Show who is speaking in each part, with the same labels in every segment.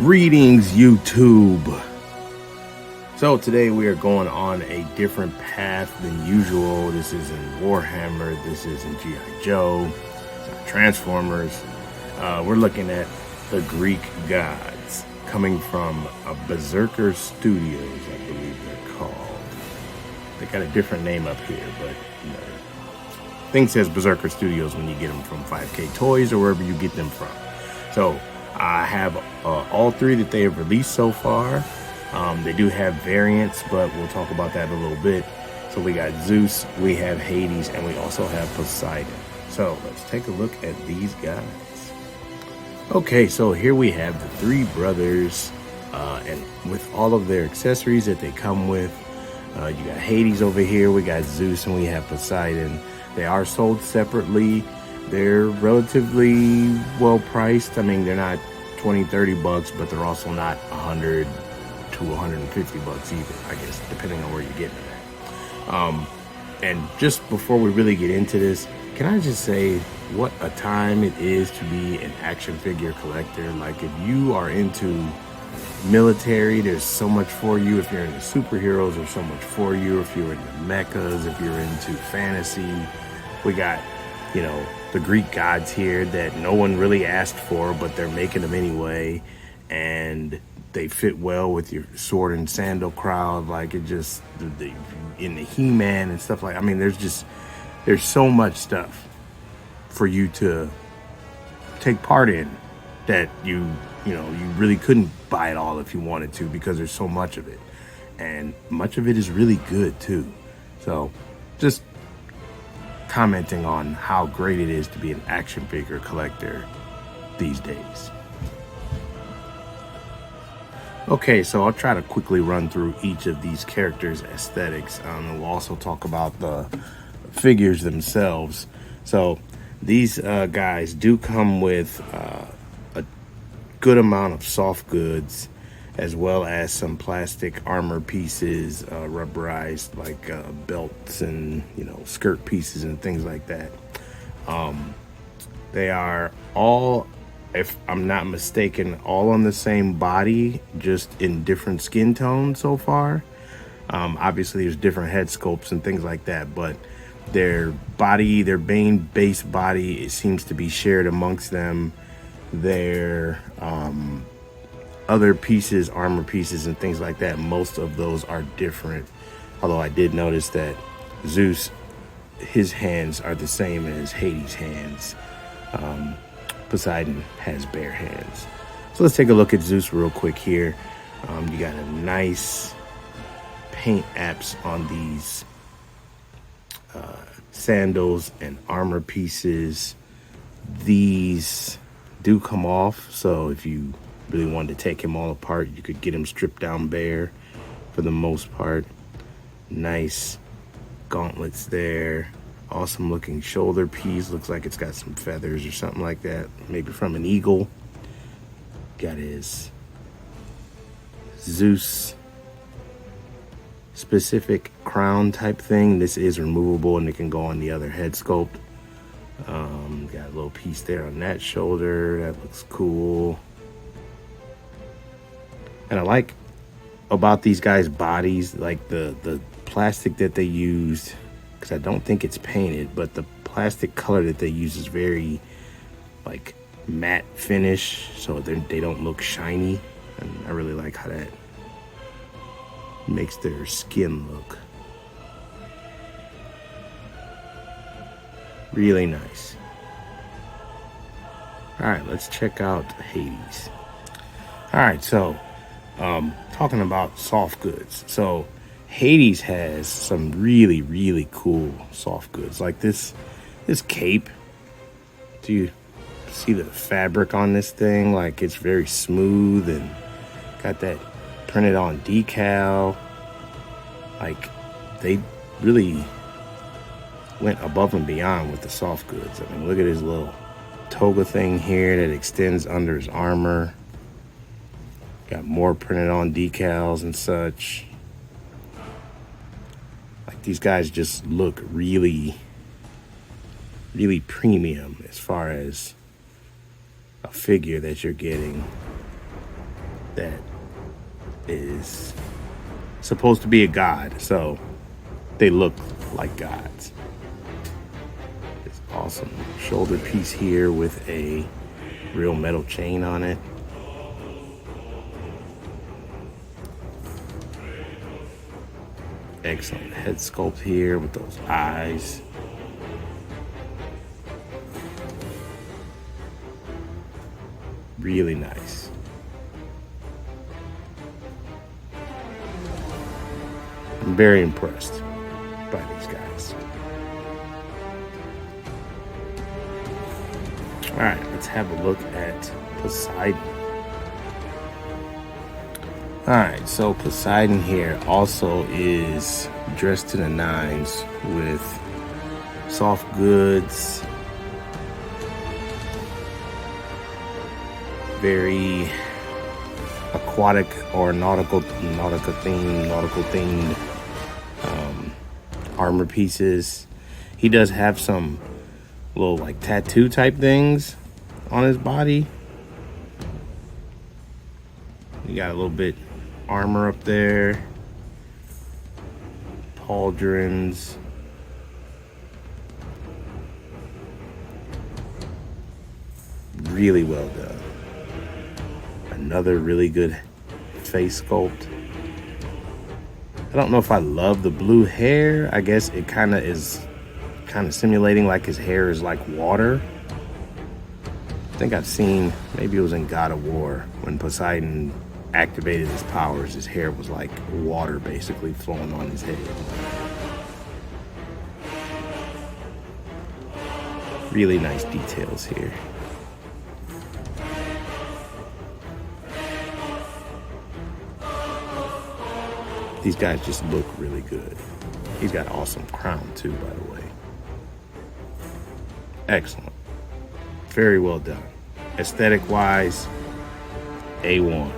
Speaker 1: Greetings, YouTube. So today we are going on a different path than usual. This is in Warhammer, this is in G.I. Joe, Transformers. We're looking at the Greek gods coming from Berserker Studios, I believe they're called. They got a different name up here, but thing says Berserker Studios when you get them from 5K Toys or wherever you get them from. So I have all three that they have released so far. They do have variants, but we'll talk about that in a little bit. So we got Zeus, we have Hades, and we also have Poseidon. So let's take a look at these guys. Okay, so here we have the three brothers, and with all of their accessories that they come with. You got Hades over here, we got Zeus, and we have Poseidon. They are sold separately. They're relatively well priced. I mean, they're not 20-30 bucks, but they're also not 100 to 150 bucks either, I guess, depending on where you're getting it at. And just before we really get into this, can I just say what a time it is to be an action figure collector? Like, if you are into military, there's so much for you. If you're into superheroes, there's so much for you. If you're into mechas, if you're into fantasy, we got, the Greek gods here that no one really asked for, but they're making them anyway, and they fit well with your sword and sandal crowd. Like, it just, in the He-Man and stuff like, I mean, there's so much stuff for you to take part in that you really couldn't buy it all if you wanted to, because there's so much of it, and much of it is really good too. So just commenting on how great it is to be an action figure collector these days. Okay, so I'll try to quickly run through each of these characters' aesthetics, and we'll also talk about the figures themselves. So these guys do come with a good amount of soft goods, as well as some plastic armor pieces, rubberized, like belts and skirt pieces and things like that. They are all, if I'm not mistaken, all on the same body, just in different skin tones so far. Obviously there's different head sculpts and things like that, but their body, their main base body, it seems to be shared amongst them. Their other pieces, armor pieces and things like that, most of those are different. Although I did notice that Zeus, his hands are the same as Hades' hands. Poseidon has bare hands. So let's take a look at Zeus real quick here. You got a nice paint apps on these sandals and armor pieces. These do come off, so if you really wanted to take him all apart, you could get him stripped down bare for the most part. Nice gauntlets there. Awesome looking shoulder piece. Looks like it's got some feathers or something like that, maybe from an eagle. Got his Zeus specific crown type thing. This is removable and it can go on the other head sculpt. Got a little piece there on that shoulder. That looks cool. And I like about these guys' bodies, like the plastic that they used, because I don't think it's painted, but the plastic color that they use is very like matte finish, so they don't look shiny, and I really like how that makes their skin look really nice. All right, let's check out Hades. All right, so talking about soft goods. So Hades has some really, really cool soft goods, like this cape. Do you see the fabric on this thing? Like, it's very smooth and got that printed on decal. Like, they really went above and beyond with the soft goods. I mean, look at his little toga thing here that extends under his armor. Got more printed on decals and such. Like, these guys just look really, really premium as far as a figure that you're getting. that is supposed to be a god, so they look like gods. It's awesome shoulder piece here with a real metal chain on it. Excellent head sculpt here with those eyes. Really nice. I'm very impressed by these guys. All right, let's have a look at Poseidon. All right, so Poseidon here also is dressed to the nines with soft goods, very aquatic or nautical themed armor pieces. He does have some little like tattoo type things on his body. You got a little bit armor up there, pauldrons. Really well done. Another really good face sculpt. I don't know if I love the blue hair. I guess it kind of simulating like his hair is like water. I think I've seen, maybe it was in God of War, when Poseidon activated his powers, his hair was like water basically flowing on his head. Really nice details here. These guys just look really good. He's got an awesome crown too, by the way. Excellent. Very well done. Aesthetic wise, A1.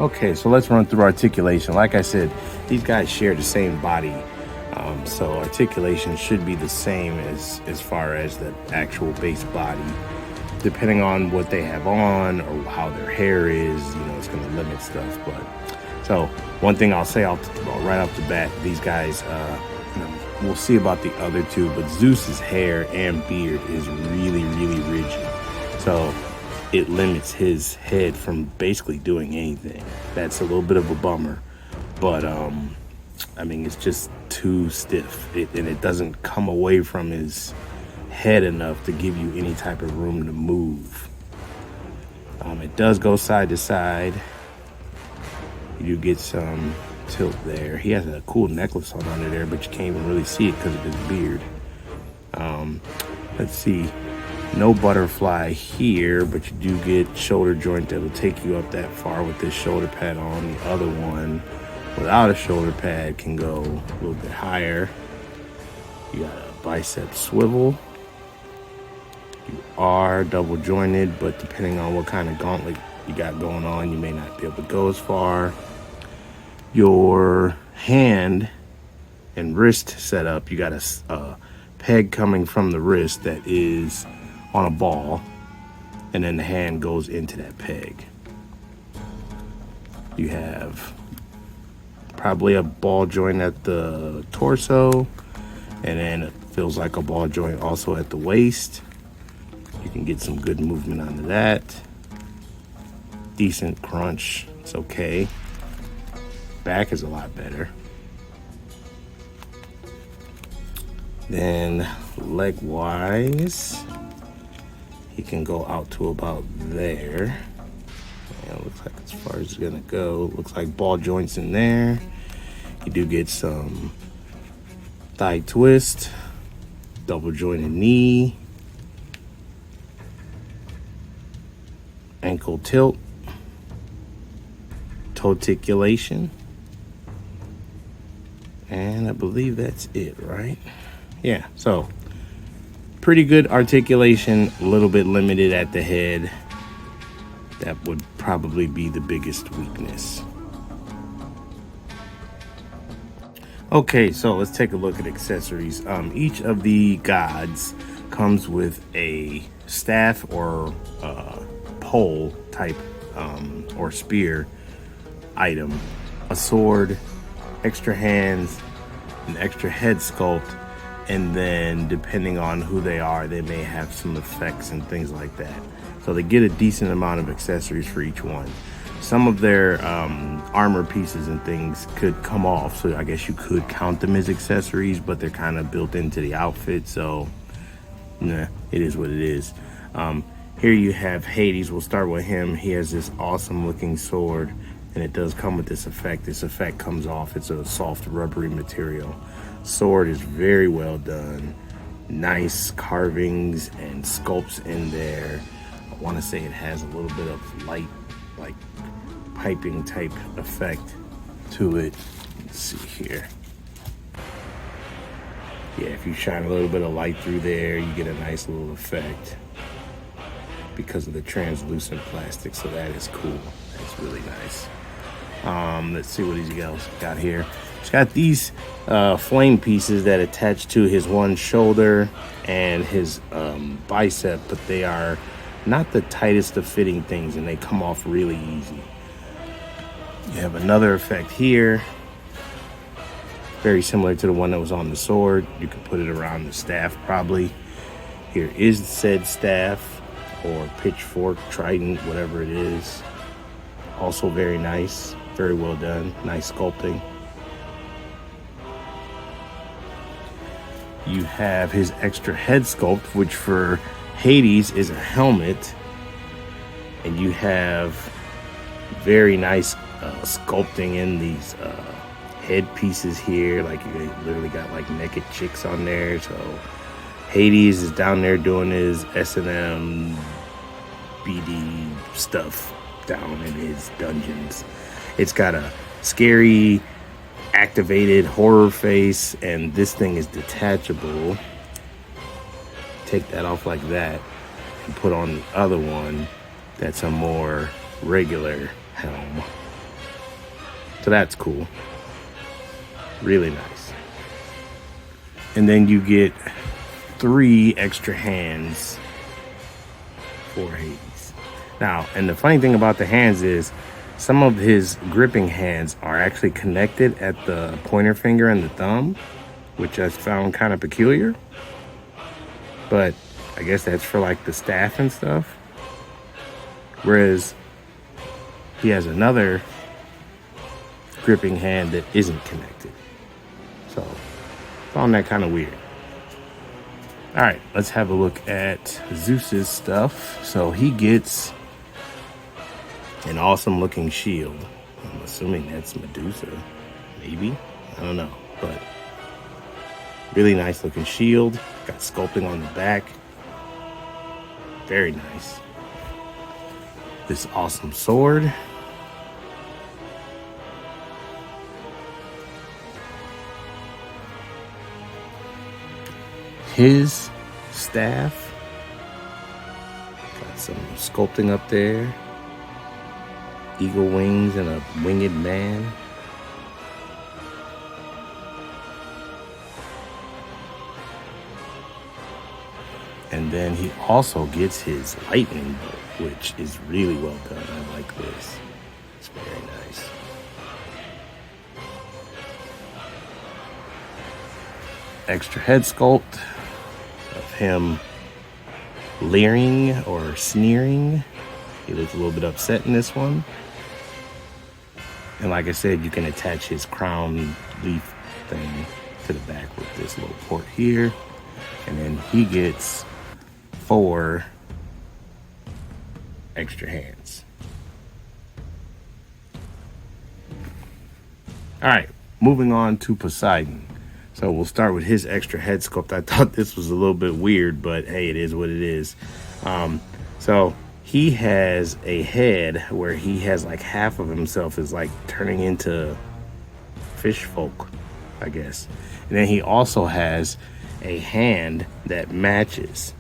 Speaker 1: Okay, so let's run through articulation. Like I said, these guys share the same body. So articulation should be the same as far as the actual base body. Depending on what they have on or how their hair is, it's going to limit stuff. But so one thing I'll say right off the bat, these guys, we'll see about the other two, but Zeus's hair and beard is really, really rigid. So it limits his head from basically doing anything. That's a little bit of a bummer, but it's just too stiff, and it doesn't come away from his head enough to give you any type of room to move. It does go side to side. You get some tilt there. He has a cool necklace on under there, but you can't even really see it because of his beard. Let's see. No butterfly here, but you do get shoulder joint that'll take you up that far with this shoulder pad on. The other one without a shoulder pad can go a little bit higher. You got a bicep swivel. You are double jointed, but depending on what kind of gauntlet you got going on, you may not be able to go as far. Your hand and wrist setup, you got a peg coming from the wrist that is on a ball, and then the hand goes into that peg. You have probably a ball joint at the torso, and then it feels like a ball joint also at the waist. You can get some good movement onto that. Decent crunch, it's okay. Back is a lot better. Then leg wise, he can go out to about there. And it looks like as far as it's gonna go, looks like ball joints in there. You do get some thigh twist, double jointed knee, ankle tilt, toticulation, and I believe that's it, right? Yeah, so pretty good articulation, a little bit limited at the head. That would probably be the biggest weakness. Okay, so let's take a look at accessories. Each of the gods comes with a staff or pole type or spear item, a sword, extra hands, an extra head sculpt, and then depending on who they are, they may have some effects and things like that. So they get a decent amount of accessories for each one. Some of their armor pieces and things could come off, so I guess you could count them as accessories, but they're kind of built into the outfit, so nah, it is what it is. Here you have Hades. We'll start with him. He has this awesome looking sword, and it does come with this effect. This effect comes off. It's a soft rubbery material. Sword is very well done. Nice carvings and sculpts in there. I want to say it has a little bit of light, like piping type effect to it. Let's see here. Yeah, if you shine a little bit of light through there, you get a nice little effect because of the translucent plastic, so that is cool. That's really nice. Let's see what he's got here. He's got these flame pieces that attach to his one shoulder and his bicep, but they are not the tightest of fitting things, and they come off really easy. You have another effect here, very similar to the one that was on the sword. You could put it around the staff probably. Here is said staff, or pitchfork, trident, whatever it is. Also very nice, very well done, nice sculpting. You have his extra head sculpt, which for Hades is a helmet, and you have very nice sculpting in these head pieces here. Like you literally got like naked chicks on there. So Hades is down there doing his S&M BD stuff down in his dungeons. It's got a scary activated horror face, and this thing is detachable. Take that off like that and put on the other one that's a more regular helm. So that's cool. Really nice. And then you get 3 extra hands for Hades. Now, and the funny thing about the hands is some of his gripping hands are actually connected at the pointer finger and the thumb, which I found kind of peculiar. But I guess that's for like the staff and stuff. Whereas he has another gripping hand that isn't connected. So found that kind of weird. All right, let's have a look at Zeus's stuff. So he gets an awesome looking shield. I'm assuming that's Medusa, maybe, I don't know, but really nice looking shield. Got sculpting on the back, very nice. This awesome sword. His staff, got some sculpting up there. Eagle wings and a winged man. And then he also gets his lightning bolt, which is really well done. I like this. It's very nice. Extra head sculpt of him leering or sneering. He looks a little bit upset in this one. And like I said, you can attach his crown leaf thing to the back with this little port here. And then he gets 4 extra hands. All right, moving on to Poseidon. So we'll start with his extra head sculpt. I thought this was a little bit weird, but hey, it is what it is. So he has a head where he has like half of himself is like turning into fish folk, I guess. And then he also has a hand that matches.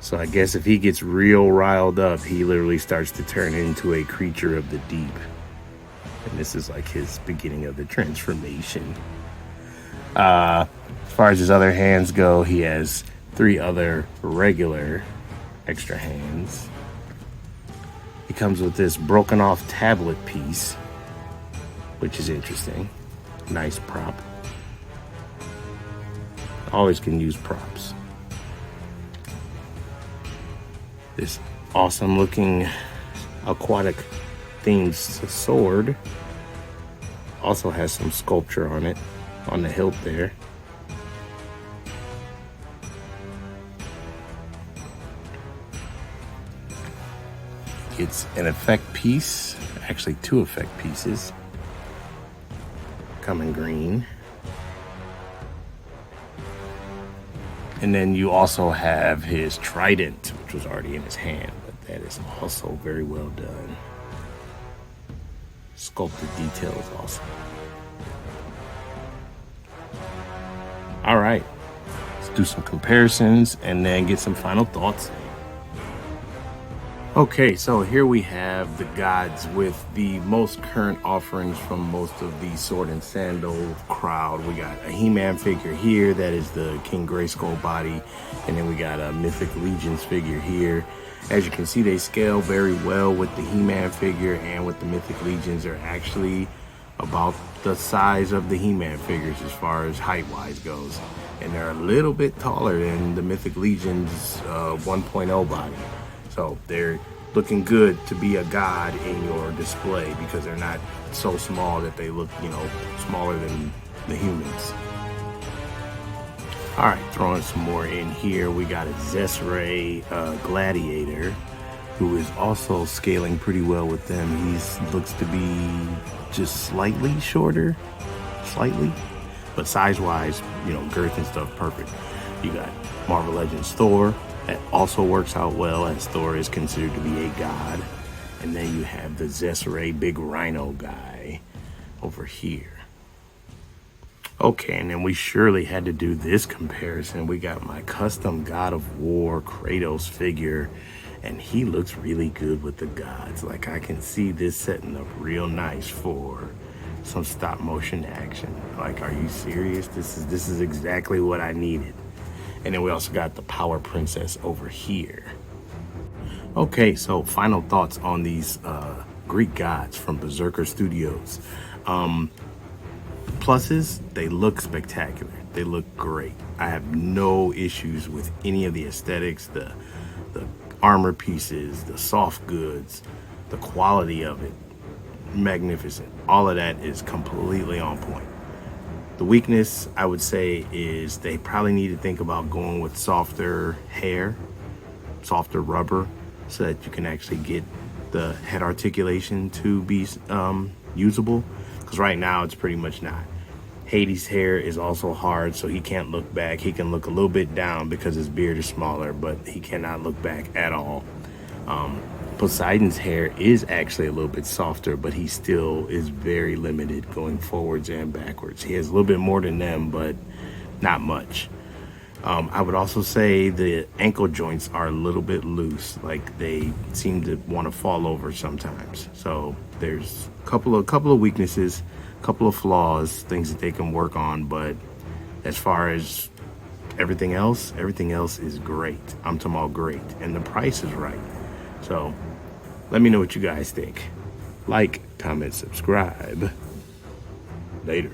Speaker 1: So I guess if he gets real riled up, he literally starts to turn into a creature of the deep. And this is like his beginning of the transformation. As far as his other hands go, he has 3 other regular extra hands. comes with this broken off tablet piece, which is interesting. Nice prop. Always can use props. This awesome looking aquatic themed sword also has some sculpture on it, on the hilt there. It's an effect piece, actually 2 effect pieces, come in green. And then you also have his trident, which was already in his hand, but that is also very well done. Sculpted details also. All right, let's do some comparisons and then get some final thoughts. Okay, so here we have the gods with the most current offerings from most of the sword and sandal crowd. We got a He-Man figure here, that is the King Grayskull body, and then we got a Mythic Legions figure here. As you can see, they scale very well with the He-Man figure and with the Mythic Legions. They're actually about the size of the He-Man figures as far as height-wise goes. And they're a little bit taller than the Mythic Legions 1.0 body. So they're looking good to be a god in your display because they're not so small that they look, you know, smaller than the humans. All right, throwing some more in here. We got a Zeus gladiator who is also scaling pretty well with them. He looks to be just slightly shorter, but size-wise, you know, girth and stuff, perfect. You got Marvel Legends Thor. That also works out well as Thor is considered to be a god. And then you have the Zeus big rhino guy over here. Okay, and then we surely had to do this comparison. We got my custom God of War Kratos figure, and he looks really good with the gods. Like, I can see this setting up real nice for some stop motion action. Like, are you serious? This is exactly what I needed. And then we also got the Power Princess over here. Okay, so final thoughts on these Greek gods from Berserker Studios. Pluses, they look spectacular. They look great. I have no issues with any of the aesthetics, the armor pieces, the soft goods, the quality of it. Magnificent. All of that is completely on point. The weakness, I would say, is they probably need to think about going with softer hair, softer rubber, so that you can actually get the head articulation to be usable. Because right now, it's pretty much not. Hades' hair is also hard, so he can't look back. He can look a little bit down because his beard is smaller, but he cannot look back at all. Poseidon's hair is actually a little bit softer, but he still is very limited going forwards and backwards. He has a little bit more than them, but not much. I would also say the ankle joints are a little bit loose, like they seem to want to fall over sometimes. So there's a couple of weaknesses, a couple of flaws, things that they can work on, but as far as everything else is great. I'm talking about great, and the price is right. So let me know what you guys think. Like, comment, subscribe. Later.